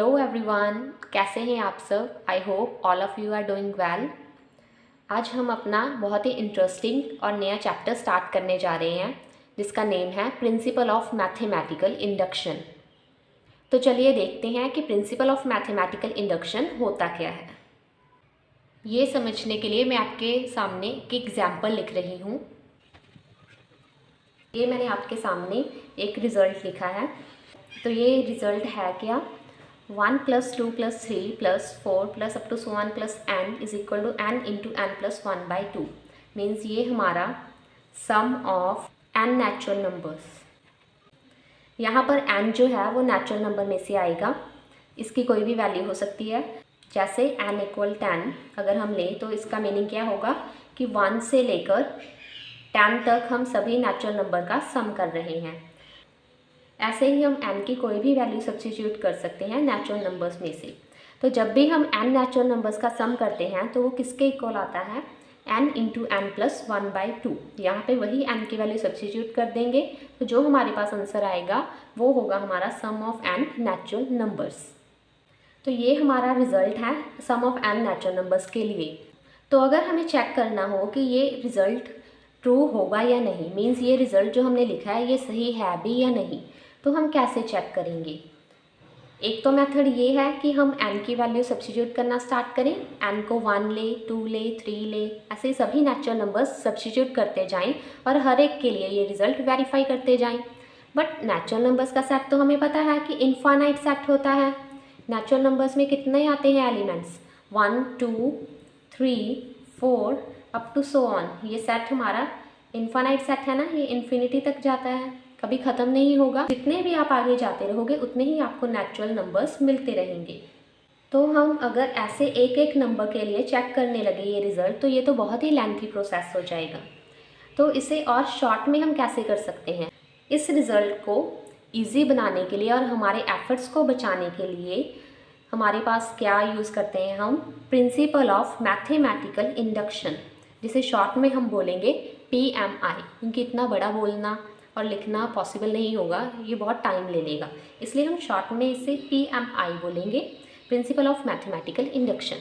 Hello everyone, कैसे हैं आप सब। I hope all of you are doing well. आज हम अपना बहुत ही इंटरेस्टिंग और नया चैप्टर स्टार्ट करने जा रहे हैं जिसका नेम है प्रिंसिपल ऑफ मैथमेटिकल इंडक्शन। तो चलिए देखते हैं कि प्रिंसिपल ऑफ मैथमेटिकल इंडक्शन होता क्या है। ये समझने के लिए मैं आपके सामने एक एग्जाम्पल लिख रही हूँ। ये मैंने आपके सामने एक रिज़ल्ट लिखा है। तो ये रिज़ल्ट है क्या, 1 + 2 + 3 + 4 + up to so on + n is equal to n into n + 1/2 means ये हमारा सम ऑफ n नेचुरल नंबर्स। यहाँ पर n जो है वो नेचुरल नंबर में से आएगा। इसकी कोई भी वैल्यू हो सकती है। जैसे n = 10 अगर हम लें तो इसका मीनिंग क्या होगा कि 1 से लेकर 10 तक हम सभी नेचुरल नंबर का सम कर रहे हैं। ऐसे ही हम n की कोई भी वैल्यू सब्स्टिट्यूट कर सकते हैं नेचुरल नंबर्स में से। तो जब भी हम n नेचुरल नंबर्स का सम करते हैं तो वो किसके इक्वल आता है, n × n + 1/2। यहाँ पे वही n की वैल्यू सब्स्टिट्यूट कर देंगे तो जो हमारे पास आंसर आएगा वो होगा हमारा सम ऑफ n नेचुरल नंबर्स। तो ये हमारा रिज़ल्ट है सम ऑफ n नेचुरल नंबर्स के लिए। तो अगर हमें चेक करना हो कि ये रिज़ल्ट ट्रू होगा या नहीं, मीन्स ये रिज़ल्ट जो हमने लिखा है ये सही है भी या नहीं, तो हम कैसे चेक करेंगे। एक तो मेथड ये है कि हम n की वैल्यू सब्स्टिट्यूट करना स्टार्ट करें। n को 1 ले, 2 ले, 3 ले, ऐसे सभी नेचुरल नंबर्स सब्स्टिट्यूट करते जाएं और हर एक के लिए ये रिज़ल्ट वेरीफाई करते जाएं। बट नेचुरल नंबर्स का सेट तो हमें पता है कि इनफाइनाइट सेट होता है। नेचुरल नंबर्स में कितने आते हैं elements, 1, 2, 3, 4 up to so on. ये सेट हमारा इनफाइनाइट सेट है ना, ये इन्फिनिटी तक जाता है, कभी ख़त्म नहीं होगा। जितने भी आप आगे जाते रहोगे उतने ही आपको नेचुरल नंबर्स मिलते रहेंगे। तो हम अगर ऐसे एक एक नंबर के लिए चेक करने लगे ये रिज़ल्ट तो ये तो बहुत ही लेंथी प्रोसेस हो जाएगा। तो इसे और शॉर्ट में हम कैसे कर सकते हैं। इस रिज़ल्ट को ईजी बनाने के लिए और हमारे एफर्ट्स को बचाने के लिए हमारे पास क्या यूज़ करते हैं हम, प्रिंसिपल ऑफ मैथमेटिकल इंडक्शन, जिसे शॉर्ट में हम बोलेंगे PMI, क्योंकि इतना बड़ा बोलना और लिखना पॉसिबल नहीं होगा, ये बहुत टाइम ले लेगा, इसलिए हम शॉर्ट में इसे PMI बोलेंगे, प्रिंसिपल ऑफ मैथमेटिकल इंडक्शन।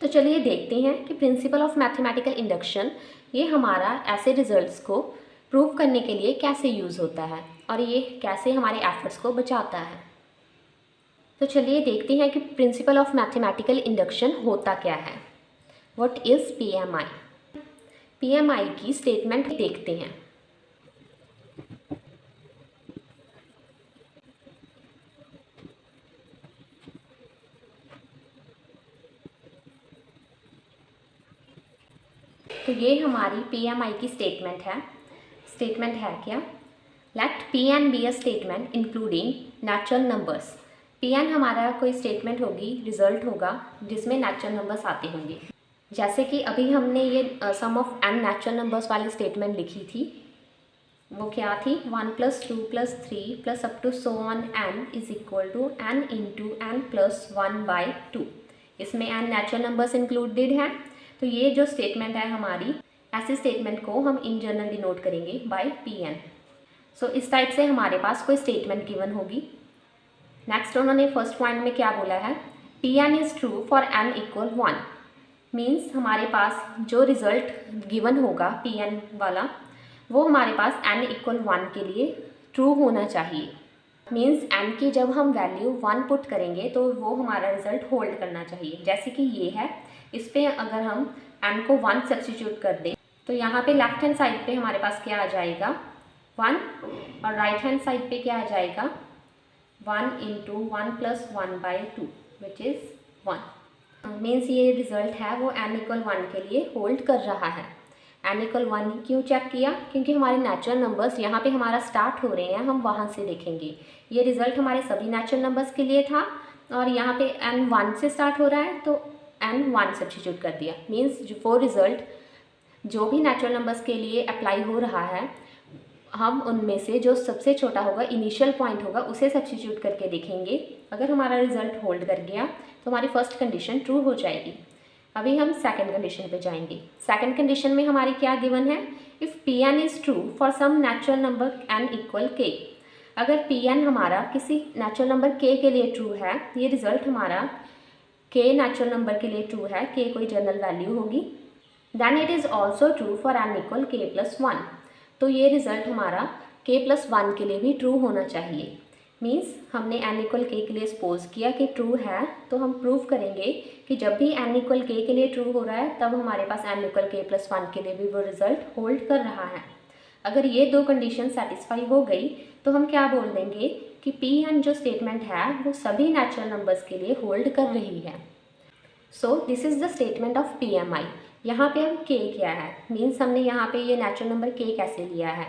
तो चलिए देखते हैं कि प्रिंसिपल ऑफ मैथमेटिकल इंडक्शन ये हमारा ऐसे रिजल्ट्स को प्रूव करने के लिए कैसे यूज़ होता है और ये कैसे हमारे एफर्ट्स को बचाता है। तो चलिए देखते हैं कि प्रिंसिपल ऑफ मैथमेटिकल इंडक्शन होता क्या है। What is PMI। PMI की स्टेटमेंट देखते हैं। तो ये हमारी PMI की स्टेटमेंट है। स्टेटमेंट है क्या, let Pn be a statement including natural numbers. Pn हमारा कोई स्टेटमेंट होगी, रिजल्ट होगा जिसमें नेचुरल नंबर्स आते होंगे। जैसे कि अभी हमने ये सम ऑफ n नेचुरल नंबर्स वाली स्टेटमेंट लिखी थी, वो क्या थी, 1 + 2 + 3 + up to so on n is equal to n into n + 1/2। इसमें n नेचुरल नंबर्स इंक्लूडेड हैं। तो ये जो स्टेटमेंट है हमारी, ऐसे स्टेटमेंट को हम इन जनरल डिनोट करेंगे बाय Pn। सो इस टाइप से हमारे पास कोई स्टेटमेंट गिवन होगी। नेक्स्ट उन्होंने फर्स्ट पॉइंट में क्या बोला है, Pn is true for n = 1। Means हमारे पास जो रिज़ल्ट गिवन होगा Pn वाला वो हमारे पास n = 1 के लिए ट्रू होना चाहिए। मीन्स n की जब हम वैल्यू 1 पुट करेंगे तो वो हमारा रिज़ल्ट होल्ड करना चाहिए। जैसे कि ये है, इस पर अगर हम n को 1 सब्स्टिट्यूट कर दें तो यहाँ पे लेफ्ट हैंड साइड पे हमारे पास क्या आ जाएगा, 1, और राइट हैंड साइड पे क्या आ जाएगा, 1 × 1 + 1/2 विच इज़ 1। मीन्स ये रिज़ल्ट है वो n = 1 के लिए होल्ड कर रहा है। n = 1 क्यों चेक किया, क्योंकि हमारे नेचुरल नंबर्स यहाँ पे हमारा स्टार्ट हो रहे हैं, हम वहाँ से देखेंगे। ये रिज़ल्ट हमारे सभी नेचुरल नंबर्स के लिए था और यहाँ पे n 1 से स्टार्ट हो रहा है तो n 1 सब्स्टिट्यूट कर दिया। मीन्स वो रिज़ल्ट जो भी नेचुरल नंबर्स के लिए अप्लाई हो रहा है, हम उनमें से जो सबसे छोटा होगा, इनिशियल पॉइंट होगा, उसे सब्स्टिट्यूट करके देखेंगे। अगर हमारा रिज़ल्ट होल्ड कर गया तो हमारी फर्स्ट कंडीशन ट्रू हो जाएगी। अभी हम सेकंड कंडीशन पे जाएंगे। सेकंड कंडीशन में हमारी क्या गिवन है, if Pn is true for some natural number n = k। अगर पी एन हमारा किसी नेचुरल नंबर के लिए ट्रू है, ये रिज़ल्ट हमारा के नेचुरल नंबर के लिए ट्रू है, के कोई जनरल वैल्यू होगी, then it is also true for N equal के प्लस वन। तो ये रिज़ल्ट हमारा के प्लस वन के लिए भी ट्रू होना चाहिए। मीन्स हमने एन इक्वल के लिए सपोज किया कि ट्रू है, तो हम प्रूव करेंगे कि जब भी एन इक्वल के लिए ट्रू हो रहा है तब हमारे पास एन इक्वल के प्लस वन के लिए भी वो रिज़ल्ट होल्ड कर रहा है। अगर ये दो कंडीशन सेटिस्फाई हो गई तो हम क्या बोल देंगे कि पी एन जो स्टेटमेंट है वो सभी नेचुरल नंबर्स के लिए होल्ड कर रही है। So this is the statement of P M I. यहाँ पे हम के क्या है, मीन्स हमने यहाँ पे ये नेचुरल नंबर के कैसे लिया है।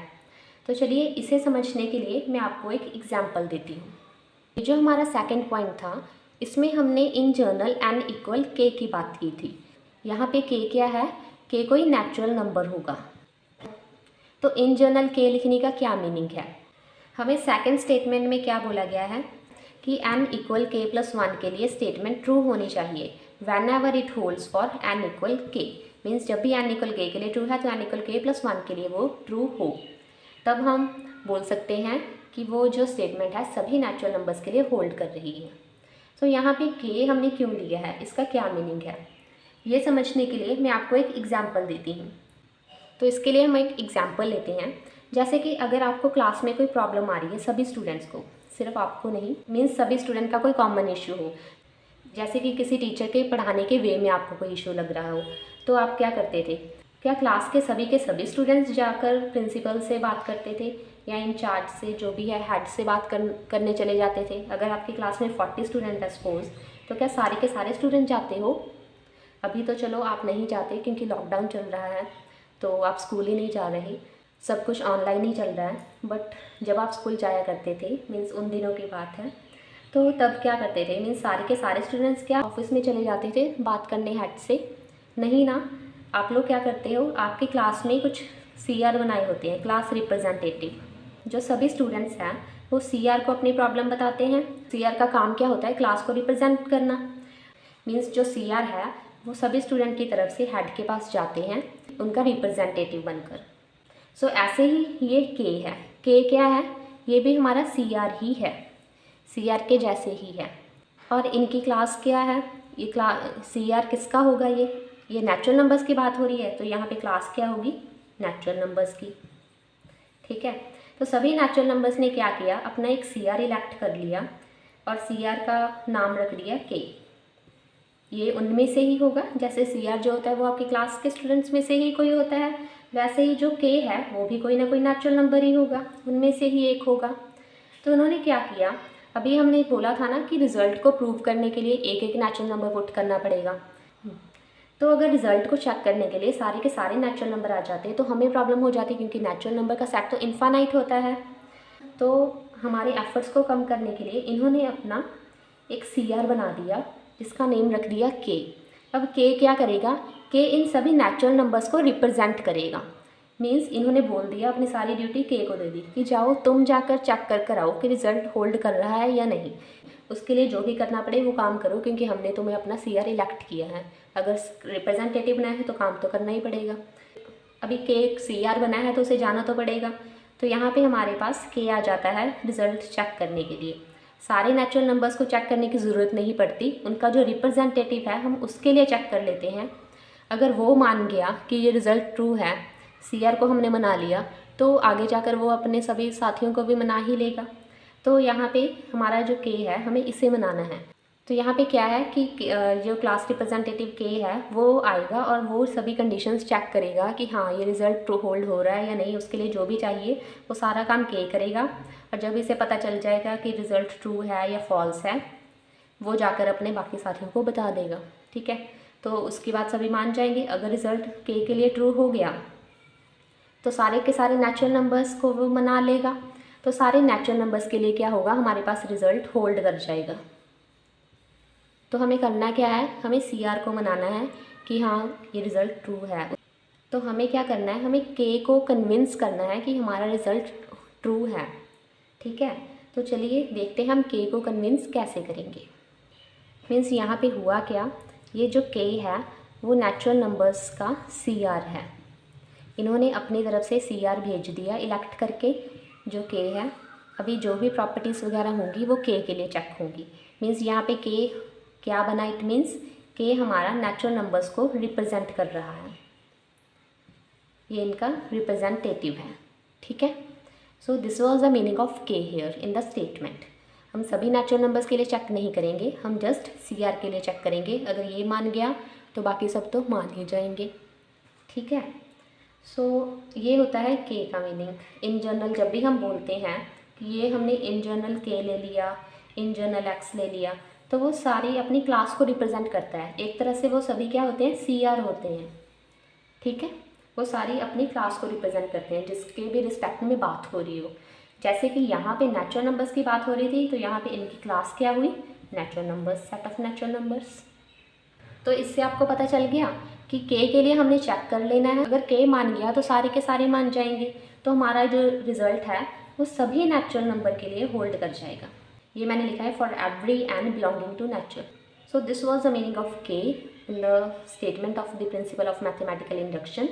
तो चलिए इसे समझने के लिए मैं आपको एक एग्जांपल देती हूँ। ये जो हमारा सेकंड पॉइंट था, इसमें हमने इन जनरल एन इक्वल के की बात की थी। यहाँ पे के क्या है, के कोई नेचुरल नंबर होगा। तो इन जनरल के लिखने का क्या मीनिंग है, हमें सेकंड स्टेटमेंट में क्या बोला गया है कि एन इक्वल के प्लस वन के लिए स्टेटमेंट ट्रू होनी चाहिए whenever it holds for N equal K. Means जब भी एन इक्वल के लिए ट्रू है तो एन इक्वल के प्लस वन के लिए वो ट्रू हो, तब हम बोल सकते हैं कि वो जो स्टेटमेंट है सभी नेचुरल नंबर्स के लिए होल्ड कर रही है। तो यहाँ पे के हमने क्यों लिया है, इसका क्या मीनिंग है, ये समझने के लिए मैं आपको एक एग्जांपल देती हूँ। तो इसके लिए हम एक एग्जांपल लेते हैं। जैसे कि अगर आपको क्लास में कोई प्रॉब्लम आ रही है, सभी स्टूडेंट्स को, सिर्फ आपको नहीं, मीन्स सभी स्टूडेंट का कोई कॉमन इशू हो, जैसे कि किसी टीचर के पढ़ाने के वे में आपको कोई इशू लग रहा हो, तो आप क्या करते थे, क्या क्लास के सभी स्टूडेंट्स जाकर प्रिंसिपल से बात करते थे या इंचार्ज से, जो भी है हेड से बात करने चले जाते थे। अगर आपकी क्लास में 40 स्टूडेंट है सपोज, तो क्या सारे के सारे स्टूडेंट जाते हो? अभी तो चलो आप नहीं जाते क्योंकि लॉकडाउन चल रहा है, तो आप स्कूल ही नहीं जा रहे, सब कुछ ऑनलाइन ही चल रहा है। बट जब आप स्कूल जाया करते थे, मीन्स उन दिनों की बात है, तो तब क्या करते थे, मीन्स सारे के सारे स्टूडेंट्स क्या ऑफिस में चले जाते थे बात करने हेड से? नहीं ना, आप लोग क्या करते हो, आपकी क्लास में कुछ CR बनाए होते हैं, क्लास रिप्रेजेंटेटिव। जो सभी स्टूडेंट्स हैं वो CR को अपनी प्रॉब्लम बताते हैं। CR का काम क्या होता है, क्लास को रिप्रेजेंट करना। मीन्स जो CR है वो सभी स्टूडेंट की तरफ से हेड के पास जाते हैं उनका रिप्रेजेंटेटिव बनकर। सो ऐसे ही ये के है, के क्या है, ये भी हमारा CR ही है, CR के जैसे ही है। और इनकी क्लास क्या है, ये क्लास CR किसका होगा, ये नेचुरल नंबर्स की बात हो रही है, तो यहाँ पे क्लास क्या होगी, नेचुरल नंबर्स की। ठीक है, तो सभी नेचुरल नंबर्स ने क्या किया, अपना एक CR इलेक्ट कर लिया और CR का नाम रख दिया के। ये उनमें से ही होगा, जैसे CR जो होता है वो आपकी क्लास के स्टूडेंट्स में से ही कोई होता है, वैसे ही जो के है वो भी कोई ना कोई नेचुरल नंबर ही होगा, उनमें से ही एक होगा। तो उन्होंने क्या किया, अभी हमने बोला था ना कि रिज़ल्ट को प्रूव करने के लिए एक एक नेचुरल नंबर पुट करना पड़ेगा। तो अगर रिज़ल्ट को चेक करने के लिए सारे के सारे नेचुरल नंबर आ जाते तो हमें प्रॉब्लम हो जाती, क्योंकि नेचुरल नंबर का सेट तो इन्फानाइट होता है। तो हमारे एफर्ट्स को कम करने के लिए इन्होंने अपना एक CR बना दिया जिसका नेम रख दिया के। अब के क्या करेगा, के इन सभी नेचुरल नंबर्स को रिप्रेजेंट करेगा। मीन्स इन्होंने बोल दिया, अपनी सारी ड्यूटी के को दे दी कि जाओ तुम जाकर चेक कर आओ कि रिज़ल्ट होल्ड कर रहा है या नहीं। उसके लिए जो भी करना पड़े वो काम करो, क्योंकि हमने तुम्हें अपना CR इलेक्ट किया है। अगर रिप्रेजेंटेटिव बना है तो काम तो करना ही पड़ेगा। अभी के CR बना है तो उसे जाना तो पड़ेगा। तो यहाँ पे हमारे पास के आ जाता है रिज़ल्ट चेक करने के लिए। सारे नेचुरल नंबर्स को चेक करने की ज़रूरत नहीं पड़ती, उनका जो रिप्रेजेंटेटिव है हम उसके लिए चेक कर लेते हैं। अगर वो मान गया कि ये रिज़ल्ट ट्रू है, CR को हमने मना लिया, तो आगे जाकर वो अपने सभी साथियों को भी मना ही लेगा। तो यहाँ पे हमारा जो के है हमें इसे मनाना है। तो यहाँ पे क्या है कि जो क्लास रिप्रेजेंटेटिव के है वो आएगा और वो सभी कंडीशंस चेक करेगा कि हाँ ये रिज़ल्ट ट्रू होल्ड हो रहा है या नहीं। उसके लिए जो भी चाहिए वो सारा काम के करेगा, और जब इसे पता चल जाएगा कि रिज़ल्ट ट्रू है या फॉल्स है, वो जाकर अपने बाकी साथियों को बता देगा। ठीक है, तो उसकी बात सभी मान जाएंगे। अगर रिज़ल्ट के लिए ट्रू हो गया तो सारे के सारे नेचुरल नंबर्स को वो मना लेगा। तो सारे नेचुरल नंबर्स के लिए क्या होगा, हमारे पास रिज़ल्ट होल्ड कर जाएगा। तो हमें करना क्या है, हमें CR को मनाना है कि हाँ ये रिज़ल्ट ट्रू है। तो हमें क्या करना है, हमें के को कन्विंस करना है कि हमारा रिज़ल्ट ट्रू है। ठीक है, तो चलिए देखते हैं हम के को कन्विंस कैसे करेंगे। मीन्स यहाँ पे हुआ क्या, ये जो के है वो नेचुरल नंबर्स का CR है। इन्होंने अपनी तरफ से CR भेज दिया इलेक्ट करके जो के है, अभी जो भी प्रॉपर्टीज़ वगैरह होंगी वो के लिए चेक होंगी। मीन्स यहाँ पे के क्या बना, इट मीन्स के हमारा नेचुरल नंबर्स को रिप्रेजेंट कर रहा है, ये इनका रिप्रेजेंटेटिव है, ठीक है। So this was the meaning of के हियर इन द स्टेटमेंट। हम सभी नेचुरल नंबर्स के लिए चेक नहीं करेंगे, हम जस्ट सी आर के लिए चेक करेंगे। अगर ये मान गया तो बाकी सब तो मान ही जाएंगे, ठीक है। सो ये होता है के का मीनिंग। इन जनरल जब भी हम बोलते हैं कि ये हमने इन जनरल के ले लिया, इन जनरल एक्स ले लिया, तो वो सारी अपनी क्लास को रिप्रेजेंट करता है। एक तरह से वो सभी क्या होते हैं, सी आर होते हैं, ठीक है। वो सारी अपनी क्लास को रिप्रेजेंट करते हैं जिसके भी रिस्पेक्ट में बात हो रही हो। जैसे कि यहाँ पे नेचुरल नंबर्स की बात हो रही थी, तो यहाँ पे इनकी क्लास क्या हुई, natural numbers, set of natural numbers. तो इससे आपको पता चल गया कि के लिए हमने चेक कर लेना है। अगर के मान गया तो सारे के सारे मान जाएंगे, तो हमारा जो रिजल्ट है वो सभी नेचुरल नंबर के लिए होल्ड कर जाएगा। ये मैंने लिखा है for every N belonging to natural. So this was the meaning of K in the statement of the principle of mathematical induction.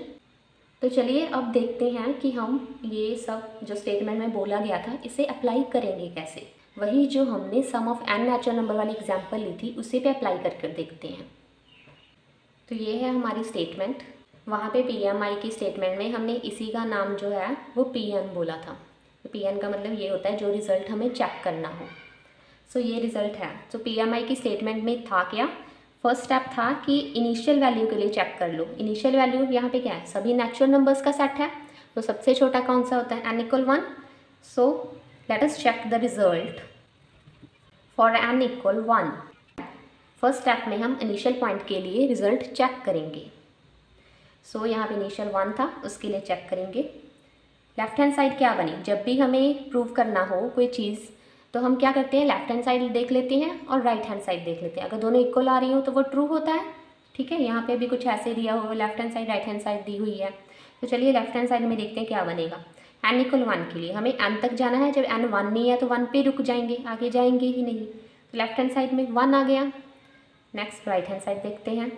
तो चलिए अब देखते हैं कि हम ये सब जो स्टेटमेंट में बोला गया था इसे अप्लाई करेंगे कैसे। वही जो हमने सम ऑफ एन नेचुरल नंबर वाली एग्जाम्पल ली थी उसी पे अप्लाई कर देखते हैं। तो ये है हमारी स्टेटमेंट। वहाँ पे PMI की स्टेटमेंट में हमने इसी का नाम जो है वो PN बोला था। तो PN का मतलब ये होता है जो रिज़ल्ट हमें चेक करना हो। सो ये रिज़ल्ट है। तो PMI की स्टेटमेंट में था क्या, फर्स्ट स्टेप था कि इनिशियल वैल्यू के लिए चेक कर लो। इनिशियल वैल्यू यहाँ पे क्या है, सभी नेचुरल नंबर्स का सेट है, तो सबसे छोटा कौन सा होता है, n = 1। So let us check the result for n = 1। First step में हम इनिशियल पॉइंट के लिए रिजल्ट चेक करेंगे। सो यहाँ पे इनिशियल 1 था, उसके लिए चेक करेंगे। लेफ्ट हैंड साइड क्या बनी, जब भी हमें प्रूव करना हो कोई चीज़ तो हम क्या करते हैं, लेफ्ट हैंड साइड देख लेते हैं और राइट हैंड साइड देख लेते हैं। अगर दोनों इक्वल आ रही हो तो वो ट्रू होता है, ठीक है। यहाँ पे भी कुछ ऐसे दिया हो, left hand side right hand side दी हुई है। तो चलिए लेफ्ट हैंड साइड में देखते हैं क्या बनेगा। n = 1 के लिए हमें n तक जाना है, जब n 1 नहीं है तो 1 पे रुक जाएंगे, आगे जाएंगे ही नहीं। तो लेफ्ट हैंड साइड में 1 आ गया। नेक्स्ट राइट हैंड साइड देखते हैं।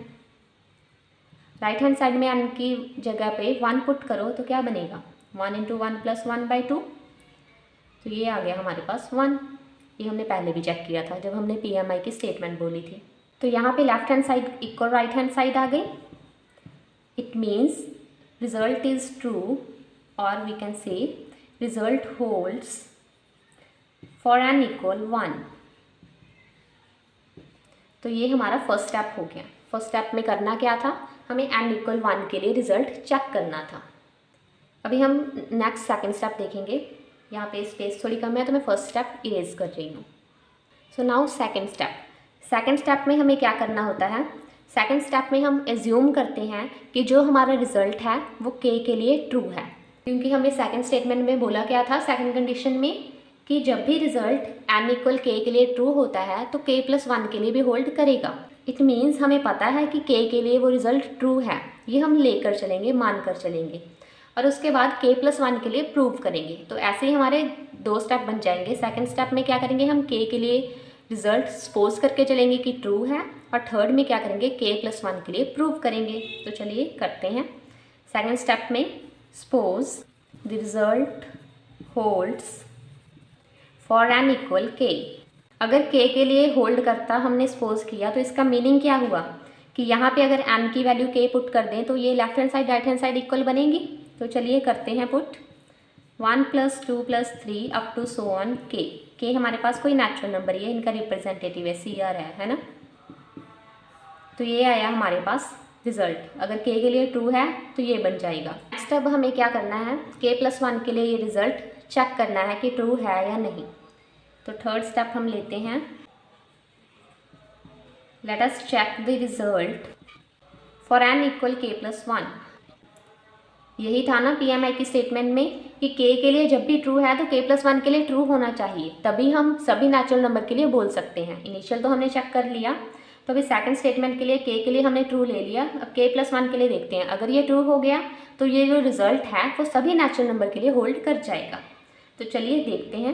राइट हैंड साइड में n की जगह पे 1 पुट करो तो क्या बनेगा, 1 × 1 + 1/2। तो ये आ गया हमारे पास 1। ये हमने पहले भी चेक किया था जब हमने PMI की स्टेटमेंट बोली थी। तो यहाँ पे left hand side equal right hand side आ गई। It means result is true, और we can say result holds for n = 1। तो ये हमारा फर्स्ट स्टेप हो गया। फर्स्ट स्टेप में करना क्या था, हमें n = 1 के लिए रिजल्ट चेक करना था। अभी हम नेक्स्ट सेकंड स्टेप देखेंगे। यहाँ पे स्पेस थोड़ी कम है तो मैं फर्स्ट स्टेप इरेज कर रही हूँ। So now second step. Second step में हमें क्या करना होता है, सेकंड स्टेप में हम एज्यूम करते हैं कि जो हमारा रिजल्ट है वो के लिए ट्रू है, क्योंकि हमने सेकंड स्टेटमेंट में बोला क्या था, सेकंड कंडीशन में, कि जब भी रिजल्ट n = k के लिए ट्रू होता है तो k + 1 के लिए भी होल्ड करेगा। इट मीन्स हमें पता है कि k के लिए वो रिजल्ट ट्रू है, ये हम लेकर चलेंगे, मान कर चलेंगे, और उसके बाद k + 1 के लिए प्रूव करेंगे। तो ऐसे ही हमारे 2 स्टेप बन जाएंगे। सेकंड स्टेप में क्या करेंगे, हम k के लिए रिजल्ट सपोज करके चलेंगे कि ट्रू है, और थर्ड में क्या करेंगे, k + 1 के लिए प्रूव करेंगे। तो चलिए करते हैं। सेकंड स्टेप में suppose the result holds for n = k। अगर k के लिए होल्ड करता हमने सपोज किया तो इसका मीनिंग क्या हुआ कि यहाँ पे अगर n की वैल्यू k पुट कर दें तो ये left hand side right hand side equal बनेगी। तो चलिए करते हैं put 1 + 2 + 3 up to so on k। k हमारे पास कोई नेचुरल नंबर ही है, इनका रिप्रेजेंटेटिव है, CR है ना। तो ये आया हमारे पास रिजल्ट। अगर k के लिए ट्रू है तो ये बन जाएगा। नेक्स्ट अब हमें क्या करना है, k + 1 के लिए ये रिजल्ट चेक करना है कि ट्रू है या नहीं। तो थर्ड स्टेप हम लेते हैं, let us check the result for n = k + 1। यही था ना PMI की स्टेटमेंट में कि k के लिए जब भी ट्रू है तो k + 1 के लिए ट्रू होना चाहिए, तभी हम सभी नेचुरल नंबर के लिए बोल सकते हैं। इनिशियल तो हमने चेक कर लिया, तो अभी सेकंड स्टेटमेंट के लिए k के लिए हमने ट्रू ले लिया। अब k + 1 के लिए देखते हैं, अगर ये ट्रू हो गया तो ये जो रिजल्ट है वो सभी नेचुरल नंबर के लिए होल्ड कर जाएगा। तो चलिए देखते हैं।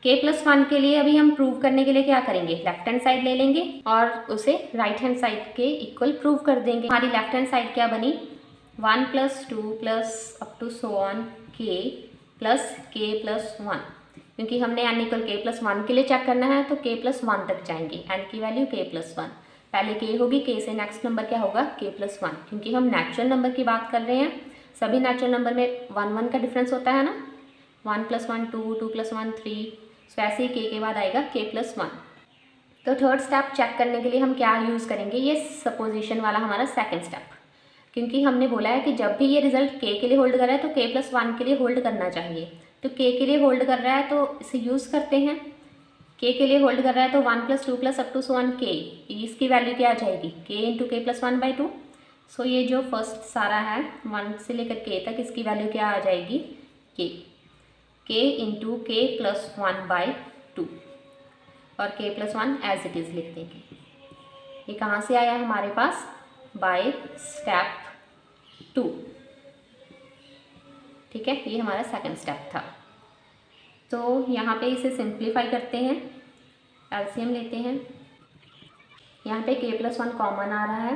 k + 1 के लिए अभी हम प्रूव करने के लिए क्या करेंगे, लेफ्ट हैंड साइड ले लेंगे और उसे राइट हैंड साइड के इक्वल प्रूव कर देंगे। हमारी लेफ्ट हैंड साइड क्या बनी, 1 + 2 + up to so on k plus K plus one, क्योंकि हमने n इक्वल के प्लस वन के लिए चेक करना है तो के प्लस वन तक जाएंगे। n की वैल्यू के प्लस वन, पहले के होगी, के से नेक्स्ट नंबर क्या होगा के प्लस वन, क्योंकि हम नेचुरल नंबर की बात कर रहे हैं। सभी नेचुरल नंबर में वन वन का डिफरेंस होता है ना, one plus one two, two plus one three, so ऐसे ही के बाद आएगा के प्लस वन। तो थर्ड स्टेप चेक करने के लिए हम क्या यूज़ करेंगे, ये सपोजिशन वाला हमारा सेकंड स्टेप, क्योंकि हमने बोला है कि जब भी ये रिजल्ट के लिए होल्ड कर रहा है तो के प्लस वन के लिए होल्ड करना चाहिए। तो के लिए होल्ड कर रहा है तो इसे यूज़ करते हैं। के लिए होल्ड कर रहा है तो one plus two plus up to so one K, इसकी वैल्यू क्या आ जाएगी K into K plus one by two. So ये जो फर्स्ट सारा है वन से लेकर के तक, इसकी वैल्यू क्या आ जाएगी K into K plus one by two, और K plus one as it is लिख देंगे। ये कहाँ से आया हमारे पास, बाय स्टेप टू। ठीक है, ये हमारा सेकंड स्टेप था। तो यहाँ पे इसे सिंप्लीफाई करते हैं, एलसीएम लेते हैं। यहाँ पे के प्लस वन कॉमन आ रहा है,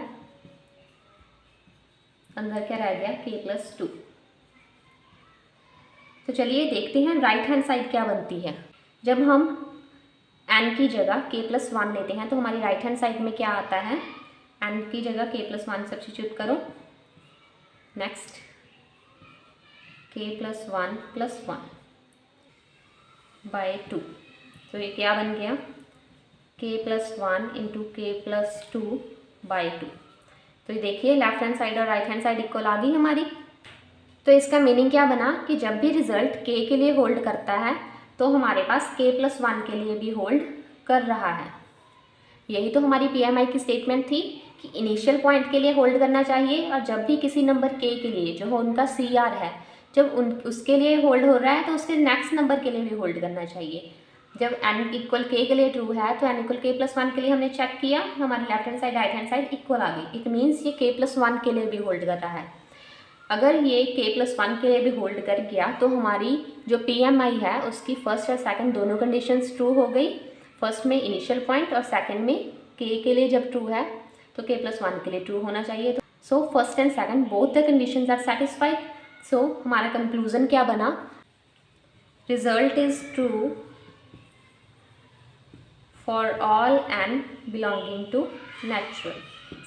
अंदर क्या रह गया के प्लस टू। तो चलिए देखते हैं राइट हैंड साइड क्या बनती है। जब हम n की जगह के प्लस वन लेते हैं तो हमारी राइट हैंड साइड में क्या आता है, n की जगह के प्लस वन सब्स्टिट्यूट करो, नेक्स्ट के प्लस वन बाई टू। तो ये क्या बन गया के plus one into K plus two by two. तो ये देखिए लेफ्ट हैंड साइड और राइट हैंड साइड इक्वल आ गई हमारी। तो इसका मीनिंग क्या बना कि जब भी रिजल्ट के लिए होल्ड करता है तो हमारे पास के प्लस वन के लिए भी होल्ड कर रहा है। यही तो हमारी पीएमआई की स्टेटमेंट थी कि इनिशियल पॉइंट के लिए होल्ड करना चाहिए, और जब भी किसी नंबर के लिए जो उनका सीआर है, जब उसके लिए होल्ड हो रहा है तो उसके नेक्स्ट नंबर के लिए भी होल्ड करना चाहिए। जब n इक्वल के लिए ट्रू है तो n इक्वल के प्लस वन के लिए हमने चेक किया, हमारी left hand side right hand side equal आ गई। इट मीन्स ये के प्लस वन के लिए भी होल्ड कर रहा है। अगर ये के प्लस वन के लिए भी होल्ड कर गया तो हमारी जो पीएमआई है उसकी फर्स्ट और सेकंड दोनों कंडीशंस ट्रू हो गई। फर्स्ट में इनिशियल पॉइंट और सेकंड में के लिए जब ट्रू है तो के प्लस वन के लिए ट्रू होना चाहिए। So first and second both the conditions are satisfied. So हमारा कंक्लूजन क्या बना, result is true for all n belonging to natural.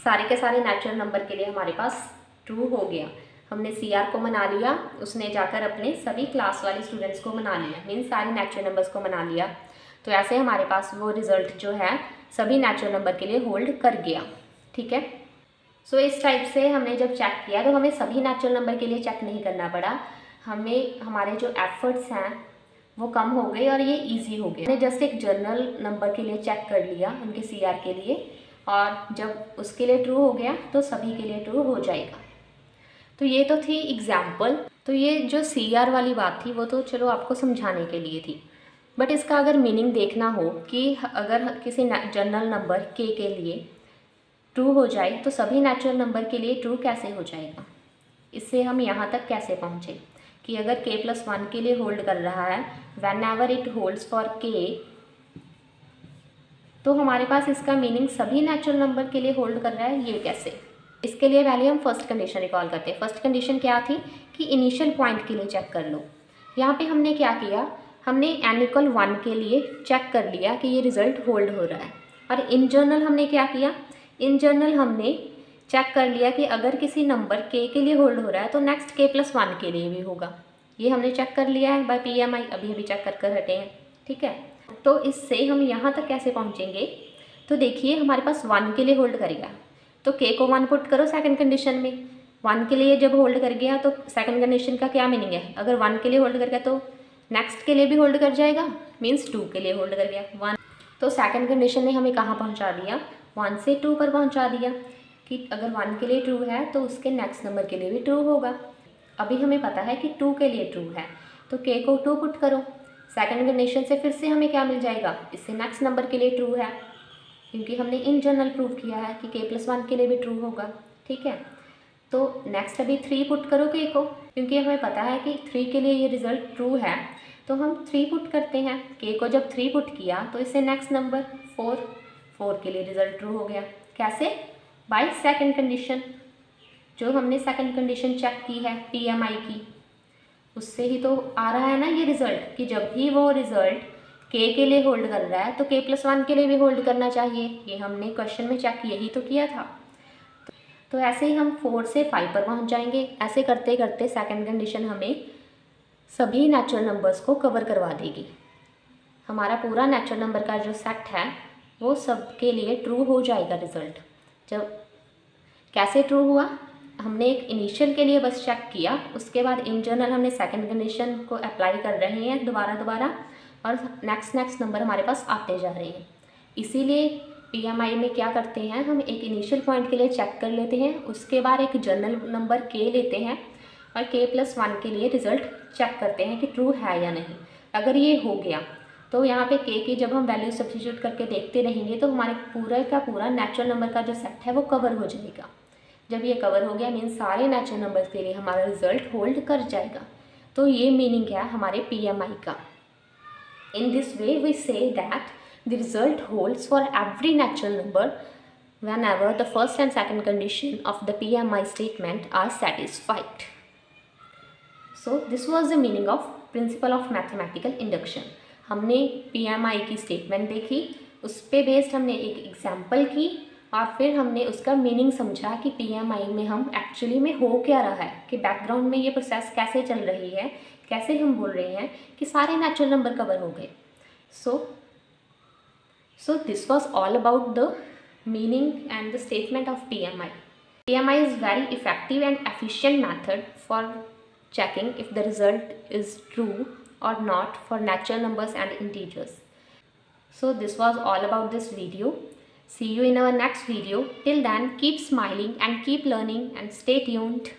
सारे के सारे नेचुरल नंबर के लिए हमारे पास ट्रू हो गया। हमने सीआर को मना लिया, उसने जाकर अपने सभी क्लास वाले स्टूडेंट्स को मना लिया, मीन्स सारे नेचुरल नंबर्स को मना लिया। तो ऐसे हमारे पास वो रिजल्ट जो है सभी नेचुरल नंबर के लिए होल्ड कर गया। ठीक है, सो इस टाइप से हमने जब चेक किया तो हमें सभी नेचुरल नंबर के लिए चेक नहीं करना पड़ा, हमें हमारे जो एफर्ट्स हैं वो कम हो गए और ये इजी हो गया। हमने जस्ट एक जनरल नंबर के लिए चेक कर लिया उनके सीआर के लिए, और जब उसके लिए ट्रू हो गया तो सभी के लिए ट्रू हो जाएगा। तो ये तो थी एग्जाम्पल। तो ये जो सीआर वाली बात थी वो तो चलो आपको समझाने के लिए थी, बट इसका अगर मीनिंग देखना हो कि अगर किसी जनरल नंबर के लिए ट्रू हो जाए तो सभी नेचुरल नंबर के लिए ट्रू कैसे हो जाएगा, इससे हम यहाँ तक कैसे पहुँचे कि अगर के प्लस वन के लिए होल्ड कर रहा है van ever it holds for के, तो हमारे पास इसका मीनिंग सभी नेचुरल नंबर के लिए होल्ड कर रहा है, ये कैसे। इसके लिए पहले हम फर्स्ट कंडीशन रिकॉल करते हैं। फर्स्ट कंडीशन क्या थी कि इनिशियल पॉइंट के लिए चेक कर लो। यहाँ पे हमने क्या किया, हमने n इक्वल वन के लिए चेक कर लिया कि ये रिजल्ट होल्ड हो रहा है, और इन जनरल हमने क्या किया, इन जनरल हमने चेक कर लिया कि अगर किसी नंबर के लिए होल्ड हो रहा है तो नेक्स्ट के प्लस वन के लिए भी होगा। ये हमने चेक कर लिया है बाय पीएमआई, अभी अभी चेक कर हटे हैं। ठीक है, तो इससे हम यहाँ तक कैसे पहुँचेंगे, तो देखिए हमारे पास वन के लिए होल्ड करेगा तो के को वन पुट करो सेकंड कंडीशन में। वन के लिए जब होल्ड कर गया तो सेकंड कंडीशन का क्या मीनिंग है, अगर वन के लिए होल्ड कर गया तो नेक्स्ट के लिए भी होल्ड कर जाएगा, मीन्स टू के लिए होल्ड कर गया वन। तो सेकंड कंडीशन ने हमें कहाँ पहुँचा दिया, वन से टू पर पहुँचा दिया कि अगर वन के लिए ट्रू है तो उसके नेक्स्ट नंबर के लिए भी ट्रू होगा। अभी हमें पता है कि टू के लिए ट्रू है तो के को टू पुट करो, सेकंड कंडीशन से फिर से हमें क्या मिल जाएगा, इससे नेक्स्ट नंबर के लिए ट्रू है, क्योंकि हमने इन जनरल प्रूव किया है कि के प्लस वन के लिए भी ट्रू होगा। ठीक है, तो नेक्स्ट अभी थ्री पुट करो के को, क्योंकि हमें पता है कि थ्री के लिए ये रिजल्ट ट्रू है तो हम थ्री पुट करते हैं। के को जब थ्री पुट किया तो इससे नेक्स्ट नंबर फोर के लिए रिजल्ट ट्रू हो गया। कैसे, बाय सेकंड कंडीशन, जो हमने सेकंड कंडीशन चेक की है पीएमआई की, उससे ही तो आ रहा है ना ये रिज़ल्ट, कि जब भी वो रिज़ल्ट k के लिए होल्ड कर रहा है तो k+1 के लिए भी होल्ड करना चाहिए। ये हमने क्वेश्चन में चेक यही तो किया था। तो ऐसे ही हम 4 से 5 पर पहुंच जाएंगे। ऐसे करते करते सेकंड कंडीशन हमें सभी नेचुरल नंबर्स को कवर करवा देगी। हमारा पूरा नेचुरल नंबर का जो सेट है वो सबके लिए ट्रू हो जाएगा रिज़ल्ट। जब कैसे ट्रू हुआ, हमने एक इनिशियल के लिए बस चेक किया, उसके बाद इन जनरल हमने सेकंड कंडीशन को अप्लाई कर रहे हैं दोबारा और नेक्स्ट नंबर हमारे पास आते जा रहे हैं। इसीलिए PMI में क्या करते हैं, हम एक इनिशियल पॉइंट के लिए चेक कर लेते हैं, उसके बाद एक जनरल नंबर k लेते हैं और k+1 के लिए रिज़ल्ट चेक करते हैं कि ट्रू है या नहीं। अगर ये हो गया तो यहाँ पे k की जब हम वैल्यू सब्स्टिट्यूट करके देखते रहेंगे तो हमारे पूरा का पूरा नेचुरल नंबर का जो सेट है वो कवर हो जाएगा। जब ये कवर हो गया मीन सारे नेचुरल नंबर्स के लिए हमारा रिजल्ट होल्ड कर जाएगा। तो ये मीनिंग है हमारे PMI का। In this way we say that the result holds for every natural number whenever the first and second condition of the PMI statement are satisfied. So this was the meaning of principle of mathematical induction. हमने PMI की statement देखी, उस पे based हमने एक example की और फिर हमने उसका मीनिंग समझा कि PMI में हम एक्चुअली में हो क्या रहा है, कि बैकग्राउंड में ये प्रोसेस कैसे चल रही है, कैसे हम बोल रहे हैं कि सारे नेचुरल नंबर कवर हो गए। So this was all about the meaning and the statement of PMI. PMI is very effective and efficient method for checking if the result is true or not for natural numbers and integers. So this was all about this video. See you in our next video. Till then, keep smiling and keep learning and stay tuned.